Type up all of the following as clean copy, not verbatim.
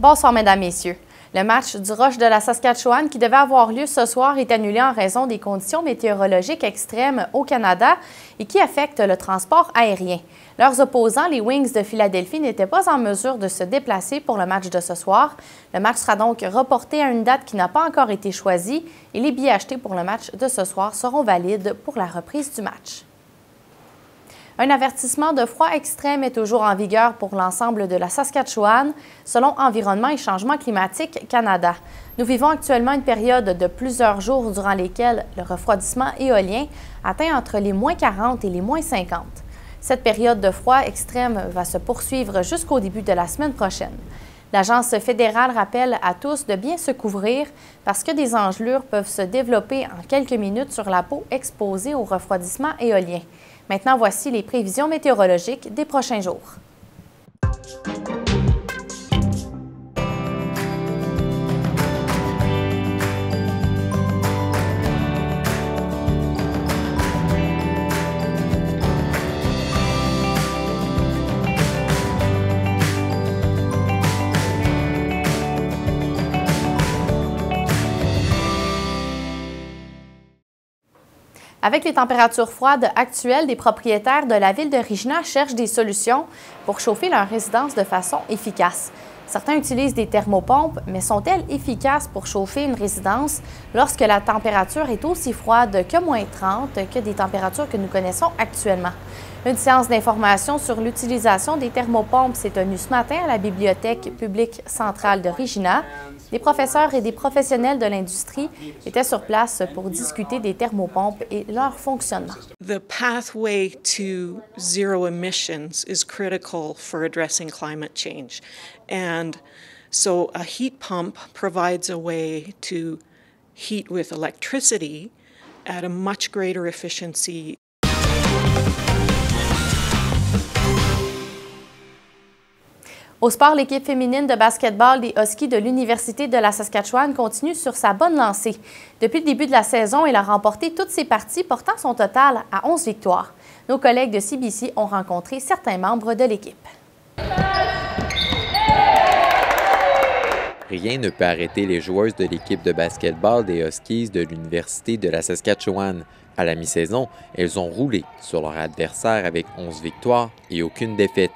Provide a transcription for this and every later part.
Bonsoir, mesdames, messieurs. Le match du Rush de la Saskatchewan qui devait avoir lieu ce soir est annulé en raison des conditions météorologiques extrêmes au Canada et qui affectent le transport aérien. Leurs opposants, les Wings de Philadelphie, n'étaient pas en mesure de se déplacer pour le match de ce soir. Le match sera donc reporté à une date qui n'a pas encore été choisie et les billets achetés pour le match de ce soir seront valides pour la reprise du match. Un avertissement de froid extrême est toujours en vigueur pour l'ensemble de la Saskatchewan, selon Environnement et Changement climatique Canada. Nous vivons actuellement une période de plusieurs jours durant lesquels le refroidissement éolien atteint entre les moins 40 et les moins 50. Cette période de froid extrême va se poursuivre jusqu'au début de la semaine prochaine. L'Agence fédérale rappelle à tous de bien se couvrir parce que des engelures peuvent se développer en quelques minutes sur la peau exposée au refroidissement éolien. Maintenant, voici les prévisions météorologiques des prochains jours. Avec les températures froides actuelles, des propriétaires de la ville de Regina cherchent des solutions pour chauffer leur résidence de façon efficace. Certains utilisent des thermopompes, mais sont-elles efficaces pour chauffer une résidence lorsque la température est aussi froide que moins 30 que des températures que nous connaissons actuellement? Une séance d'information sur l'utilisation des thermopompes s'est tenue ce matin à la Bibliothèque publique centrale de Regina. Des professeurs et des professionnels de l'industrie étaient sur place pour discuter des thermopompes et leur fonctionnement. The pathway to zero emissions is critical for addressing climate change. And so a heat pump provides a way to heat with electricity at a much greater efficiency. Au sport, l'équipe féminine de basketball des Huskies de l'Université de la Saskatchewan continue sur sa bonne lancée. Depuis le début de la saison, elle a remporté toutes ses parties, portant son total à 11 victoires. Nos collègues de CBC ont rencontré certains membres de l'équipe. Rien ne peut arrêter les joueuses de l'équipe de basketball des Huskies de l'Université de la Saskatchewan. À la mi-saison, elles ont roulé sur leur adversaire avec 11 victoires et aucune défaite.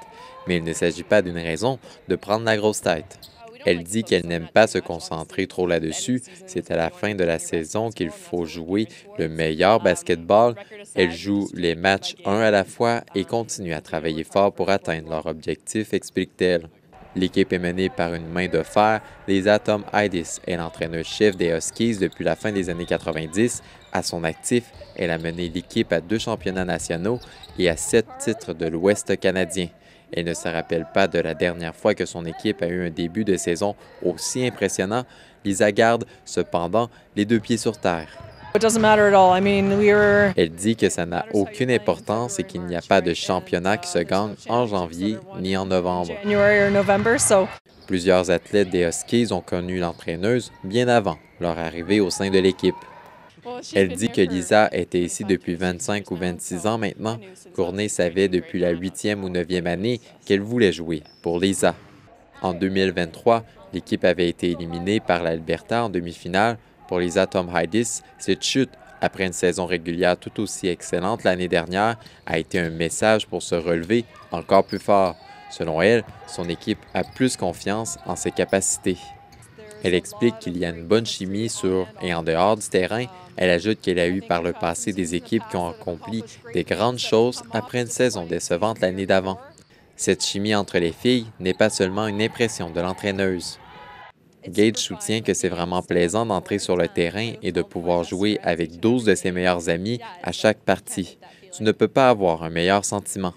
Mais il ne s'agit pas d'une raison de prendre la grosse tête. Elle dit qu'elle n'aime pas se concentrer trop là-dessus. C'est à la fin de la saison qu'il faut jouer le meilleur basketball. Elle joue les matchs un à la fois et continue à travailler fort pour atteindre leur objectif, explique-t-elle. L'équipe est menée par une main de fer. Lisa Tom-Heidis est l'entraîneur-chef des Huskies depuis la fin des années 90. À son actif, elle a mené l'équipe à 2 championnats nationaux et à 7 titres de l'Ouest canadien. Elle ne se rappelle pas de la dernière fois que son équipe a eu un début de saison aussi impressionnant. Lisa garde, cependant, les 2 pieds sur terre. Elle dit que ça n'a aucune importance et qu'il n'y a pas de championnat qui se gagne en janvier ni en novembre. Plusieurs athlètes des Huskies ont connu l'entraîneuse bien avant leur arrivée au sein de l'équipe. Elle dit que Lisa était ici depuis 25 ou 26 ans maintenant. Courtney savait depuis la 8e ou 9e année qu'elle voulait jouer pour Lisa. En 2023, l'équipe avait été éliminée par l'Alberta en demi-finale. Pour Lisa Tom-Heidis, cette chute, après une saison régulière tout aussi excellente l'année dernière, a été un message pour se relever encore plus fort. Selon elle, son équipe a plus confiance en ses capacités. Elle explique qu'il y a une bonne chimie sur et en dehors du terrain. Elle ajoute qu'elle a eu par le passé des équipes qui ont accompli des grandes choses après une saison décevante l'année d'avant. Cette chimie entre les filles n'est pas seulement une impression de l'entraîneuse. Gage soutient que c'est vraiment plaisant d'entrer sur le terrain et de pouvoir jouer avec 12 de ses meilleurs amis à chaque partie. Tu ne peux pas avoir un meilleur sentiment.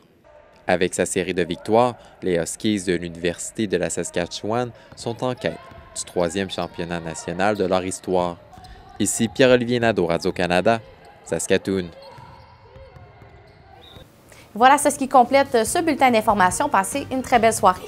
Avec sa série de victoires, les Huskies de l'Université de la Saskatchewan sont en quête du 3e championnat national de leur histoire. Ici Pierre-Olivier Nadeau, Radio-Canada, Saskatoon. Voilà, c'est ce qui complète ce bulletin d'information. Passez une très belle soirée.